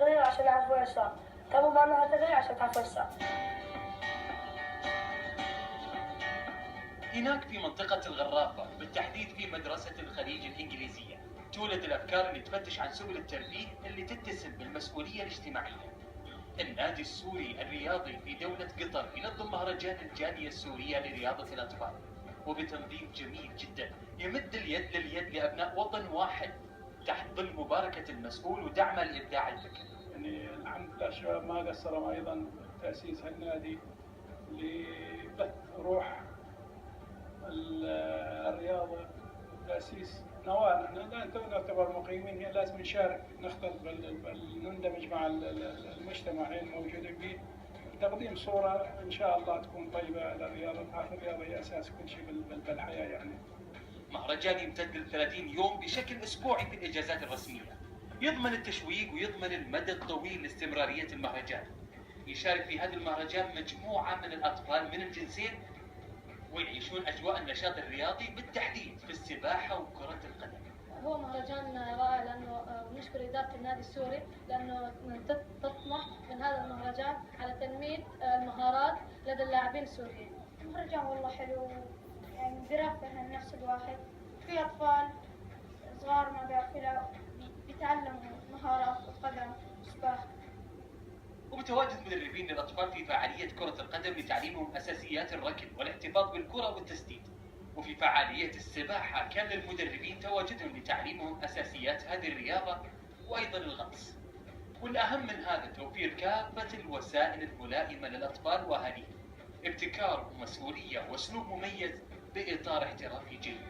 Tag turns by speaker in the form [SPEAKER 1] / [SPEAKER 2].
[SPEAKER 1] تغيير عشان يعرفوا ايش صار. تبوا معنا تغيير عشان تعرفوا ايش صار.
[SPEAKER 2] هناك في منطقة الغرافة، بالتحديد في مدرسة الخليج الإنجليزية، تولد الأفكار اللي تفتش عن سبل الترفيه اللي تتسم بالمسؤولية الاجتماعية. النادي السوري الرياضي في دولة قطر ينظم مهرجان الجالية السورية لرياضة الأطفال، وبتنظيم جميل جدا يمد اليد لليد لأبناء وطن واحد تحت ظل مباركة المسؤول ودعم الإبداع الفكري.
[SPEAKER 3] يعني الحمد لله الشباب ما قصروا أيضا تأسيس هالنادي لبث روح الرياضة وتأسيس نواة. نحن لا نعتبر مقيمين، هي لازم نشارك، نختلط نندمج مع المجتمع الموجودين فيه، تقديم صورة إن شاء الله تكون طيبة للرياضة. الرياضة هي أساس كل شيء بالحياة يعني.
[SPEAKER 2] مهرجان يمتد ل 30 يوم بشكل أسبوعي في الإجازات الرسمية، يضمن التشويق ويضمن المدى الطويل لاستمرارية المهرجان. يشارك في هذا المهرجان مجموعة من الأطفال من الجنسين، ويعيشون أجواء النشاط الرياضي بالتحديد في السباحة وكرة القدم.
[SPEAKER 4] هو مهرجان رائع لأنه نشكر إدارة النادي السوري لأنه تطمح من هذا المهرجان على تنمية المهارات لدى اللاعبين السوريين.
[SPEAKER 5] المهرجان والله حلو، يعني بيرفه عن نفس الواحد، في أطفال صغار ما بيعرفوا يلعبوا بيتعلموا مهارات القدم والسباحة.
[SPEAKER 2] ومتواجد مدربين للأطفال في فعالية كرة القدم لتعليمهم أساسيات الركض والاحتفاظ بالكرة والتسديد، وفي فعالية السباحة كان للمدربين تواجدهم لتعليمهم أساسيات هذه الرياضة وأيضا الغطس. والأهم من هذا توفير كافة الوسائل الملائمة للأطفال وأهاليهم، ابتكار ومسؤولية وأسلوب مميز بإطار احترافي جيد.